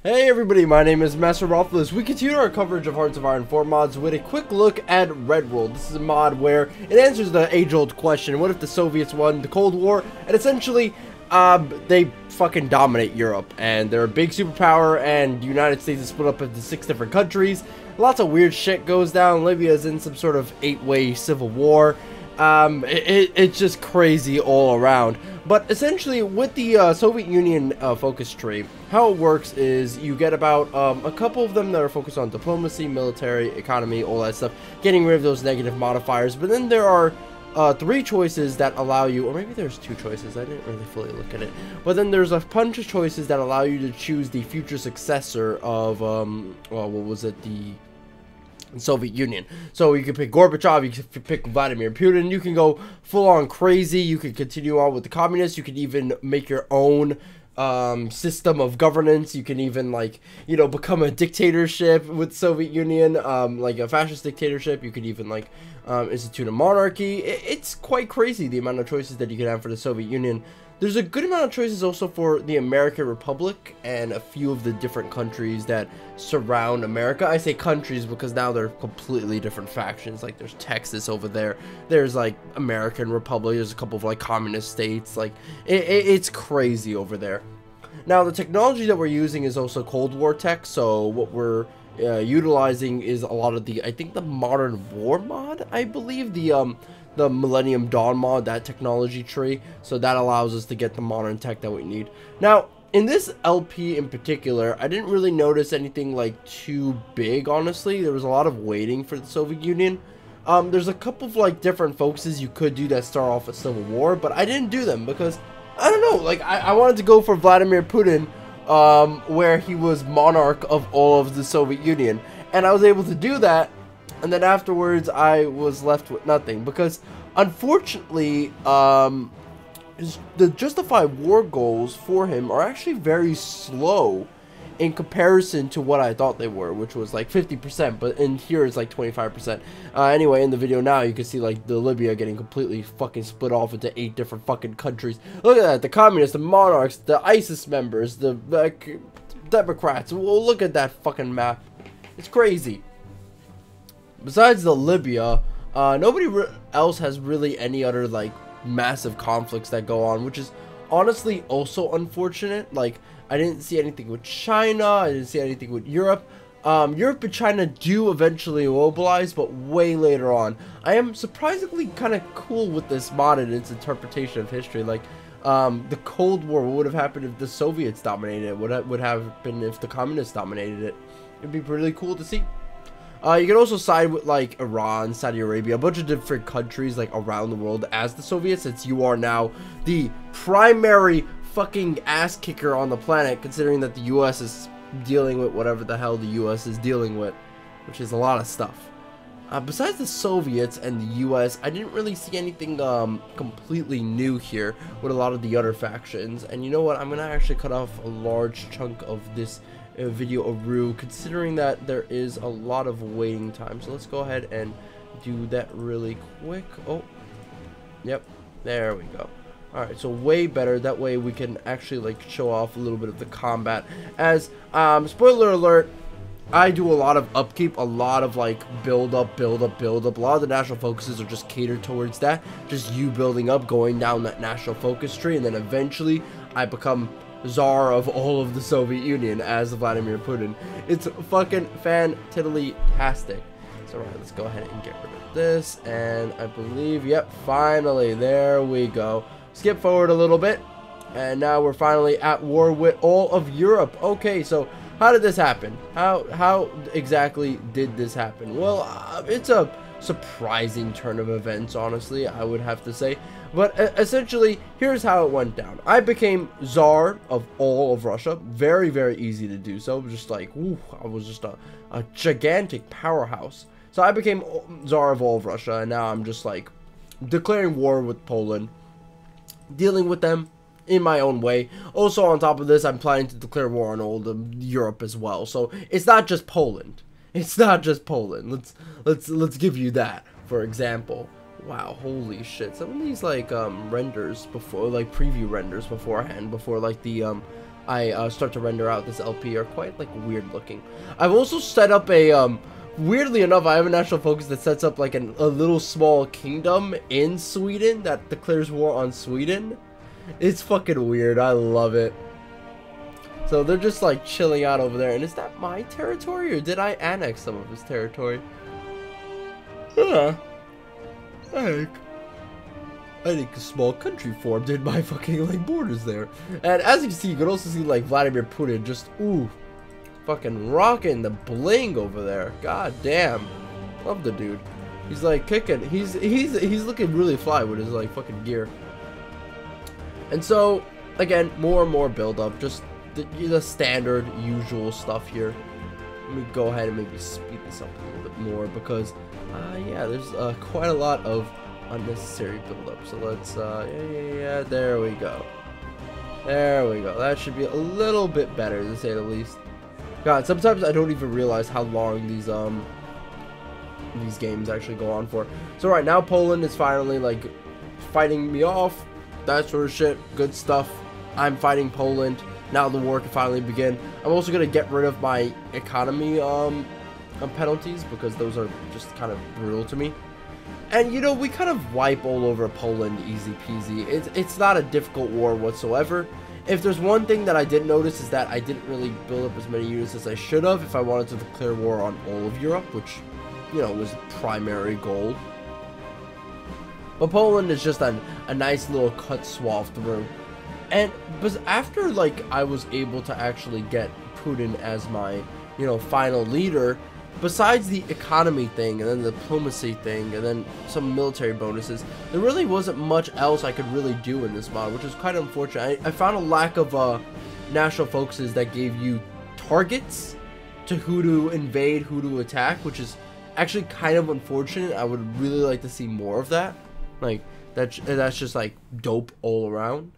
Hey everybody, my name is Masterofroflness. We continue our coverage of Hearts of Iron 4 mods with a quick look at Red World. This is a mod where it answers the age-old question, what if the Soviets won the Cold War? And essentially, they fucking dominate Europe, and they're a big superpower, and the United States is split up into 6 different countries. Lots of weird shit goes down. Libya is in some sort of 8-way civil war. It's just crazy all around. But essentially, with the Soviet Union focus tree, how it works is you get about a couple of them that are focused on diplomacy, military, economy, all that stuff, getting rid of those negative modifiers. But then there are 3 choices that allow you, or maybe there's 2 choices, I didn't really fully look at it. But then there's a bunch of choices that allow you to choose the future successor of, well, what was it, the Soviet Union. So you can pick Gorbachev, you can pick Vladimir Putin, you can go full on crazy, you can continue on with the communists, you can even make your own system of governance, you can even, like, you know, become a dictatorship with Soviet Union, like a fascist dictatorship. You could even, like, institute a monarchy. It's quite crazy the amount of choices that you can have for the Soviet Union. There's a good amount of choices also for the American Republic and a few of the different countries that surround America. I say countries because now they're completely different factions. Like, there's Texas over there. There's, like, American Republic. There's a couple of, like, communist states. Like, it's crazy over there. Now, the technology that we're using is also Cold War tech. So what we're utilizing is a lot of the, I think, the Modern War mod, I believe. The Millennium Dawn mod, that technology tree, so that allows us to get the modern tech that we need. Now, in this LP in particular, I didn't really notice anything like too big, honestly. There was a lot of waiting for the Soviet Union. There's a couple of like different focuses you could do that start off a civil war, but I didn't do them because, I don't know, like I wanted to go for Vladimir Putin, where he was monarch of all of the Soviet Union, and I was able to do that. And then afterwards, I was left with nothing because, unfortunately, the justified war goals for him are actually very slow in comparison to what I thought they were, which was like 50%, but in here it's like 25%. Anyway, in the video now, you can see like the Libya getting completely fucking split off into 8 different fucking countries. Look at that, the communists, the monarchs, the ISIS members, the Democrats. Well, look at that fucking map. It's crazy. Besides the Libya, nobody else has really any other, like, massive conflicts that go on, which is honestly also unfortunate. Like, I didn't see anything with China, I didn't see anything with Europe. Europe and China do eventually mobilize, but way later on. I am surprisingly kind of cool with this mod and its interpretation of history. Like, the Cold War, what would have happened if the Soviets dominated it? What would have happened if the communists dominated it? It'd be really cool to see. You can also side with, like, Iran, Saudi Arabia, a bunch of different countries, like, around the world as the Soviets, since you are now the primary fucking ass kicker on the planet, considering that the US is dealing with whatever the hell the US is dealing with, which is a lot of stuff. Besides the Soviets and the US, I didn't really see anything completely new here with a lot of the other factions. And you know what? I'm going to actually cut off a large chunk of this video considering that there is a lot of waiting time. So let's go ahead and do that really quick. Oh, yep, there we go. Alright, so way better. That way we can actually, like, show off a little bit of the combat. As, spoiler alert, I do a lot of upkeep, a lot of, like, build up. A lot of the national focuses are just catered towards that. Just you building up, going down that national focus tree, and then eventually I become Tsar of all of the Soviet Union as Vladimir Putin. It's fucking fantastic. So right, let's go ahead and get rid of this, and I believe, yep, finally, there we go. Skip forward a little bit, and now we're finally at war with all of Europe. Okay, so how did this happen? How exactly did this happen? Well, it's a surprising turn of events, honestly, I would have to say. But essentially, here's how it went down. I became Tsar of all of Russia. Very, very easy to do so. Just like, ooh, I was just a gigantic powerhouse. So I became Tsar of all of Russia, and now I'm just like declaring war with Poland, dealing with them in my own way. Also, on top of this, I'm planning to declare war on all of Europe as well. So it's not just Poland. It's not just Poland. Let's give you that, for example. Wow, holy shit. Some of these, like, renders before, like, preview renders beforehand, before, like, the I start to render out this LP are quite like weird looking. I've also set up a weirdly enough, I have a national focus that sets up like a little small kingdom in Sweden that declares war on Sweden. It's fucking weird. I love it. So they're just like chilling out over there. And is that my territory or did I annex some of his territory? Yeah. I think a small country formed in my fucking like borders there. And as you can see, you can also see like Vladimir Putin just ooh, fucking rocking the bling over there. God damn, love the dude. He's like kicking. He's looking really fly with his like fucking gear. And so again, more and more build up, just the standard usual stuff here. Let me go ahead and maybe speed this up a little bit more because yeah, there's quite a lot of unnecessary build-up. So let's yeah, there we go. There we go. That should be a little bit better to say the least. God, sometimes I don't even realize how long these games actually go on for. So right now Poland is finally like fighting me off, that sort of shit. Good stuff. I'm fighting Poland. Now the war can finally begin. I'm also gonna get rid of my economy penalties because those are just kind of brutal to me. And you know, we kind of wipe all over Poland easy peasy. It's not a difficult war whatsoever. If there's one thing that I did notice is that I didn't really build up as many units as I should have if I wanted to declare war on all of Europe, which, you know, was the primary goal. But Poland is just a nice little cut swath through. And but after like I was able to actually get Putin as my, you know, final leader, besides the economy thing and then the diplomacy thing and then some military bonuses, there really wasn't much else I could really do in this mod, which is quite unfortunate. I found a lack of national focuses that gave you targets to who to invade, who to attack, which is actually kind of unfortunate. I would really like to see more of that. Like that's just like dope all around.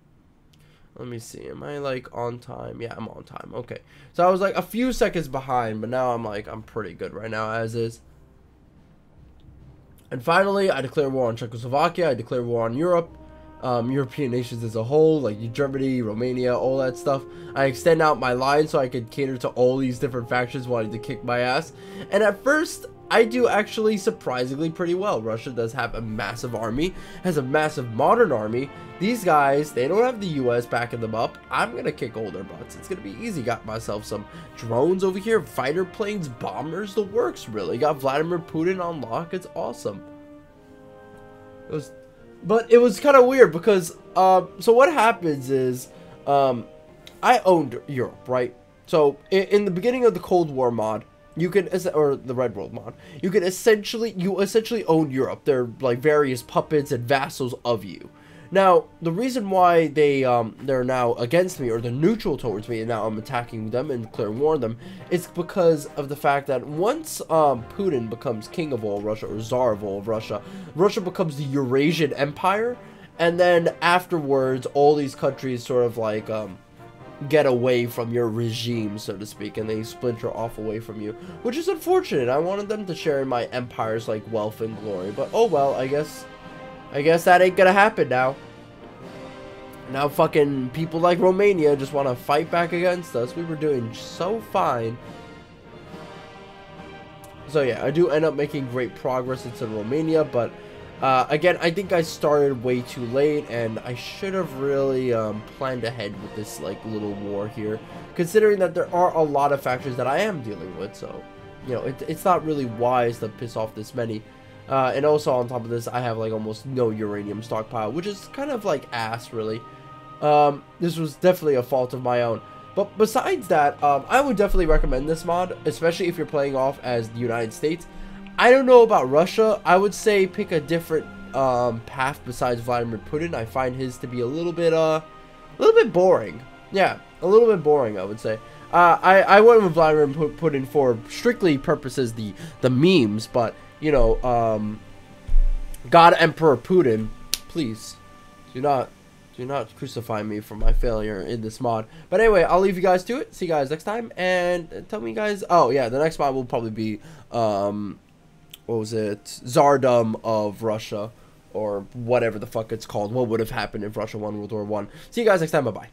Let me see, am I like on time? Yeah, I'm on time. Okay, so I was like a few seconds behind, but now I'm pretty good right now as is. And finally, I declare war on Czechoslovakia. I declare war on Europe, European nations as a whole, like Germany, Romania, all that stuff. I extend out my line so I could cater to all these different factions wanting to kick my ass. And at first, I do actually surprisingly pretty well. Russia does have a massive army, has a massive modern army. These guys, they don't have the US backing them up. I'm gonna kick all their butts. It's gonna be easy. Got myself some drones over here, fighter planes, bombers, the works really. Got Vladimir Putin on lock. It's awesome. But it was kind of weird because so what happens is I owned Europe, right? So in the beginning of the Cold War mod, you can, or the Red World mod, you can essentially own Europe. They're like various puppets and vassals of you. Now, the reason why they're now against me, or they're neutral towards me, and now I'm attacking them and declaring war on them, is because of the fact that once Putin becomes king of all Russia, or czar of all of Russia, Russia becomes the Eurasian Empire, and then afterwards, all these countries sort of like get away from your regime, so to speak, and they splinter off away from you, which is unfortunate. I wanted them to share in my empire's like wealth and glory, but oh well, I guess that ain't gonna happen now. Now fucking people like Romania just want to fight back against us. We were doing so fine. So yeah, I do end up making great progress into Romania, but again, I think I started way too late, and I should have really planned ahead with this like little war here, considering that there are a lot of factions that I am dealing with. So, you know, it's not really wise to piss off this many. And also on top of this, I have like almost no uranium stockpile, which is kind of like ass, really. This was definitely a fault of my own. But besides that, I would definitely recommend this mod, especially if you're playing off as the United States. I don't know about Russia. I would say pick a different path besides Vladimir Putin. I find his to be a little bit boring. Yeah, a little bit boring, I would say. I went with Vladimir Putin for strictly purposes the memes, but you know, God Emperor Putin, please do not crucify me for my failure in this mod. But anyway, I'll leave you guys to it. See you guys next time, and tell me guys. Oh yeah, the next mod will probably be what was it? Tsardom of Russia, or whatever the fuck it's called. What would have happened if Russia won World War I? See you guys next time. Bye bye.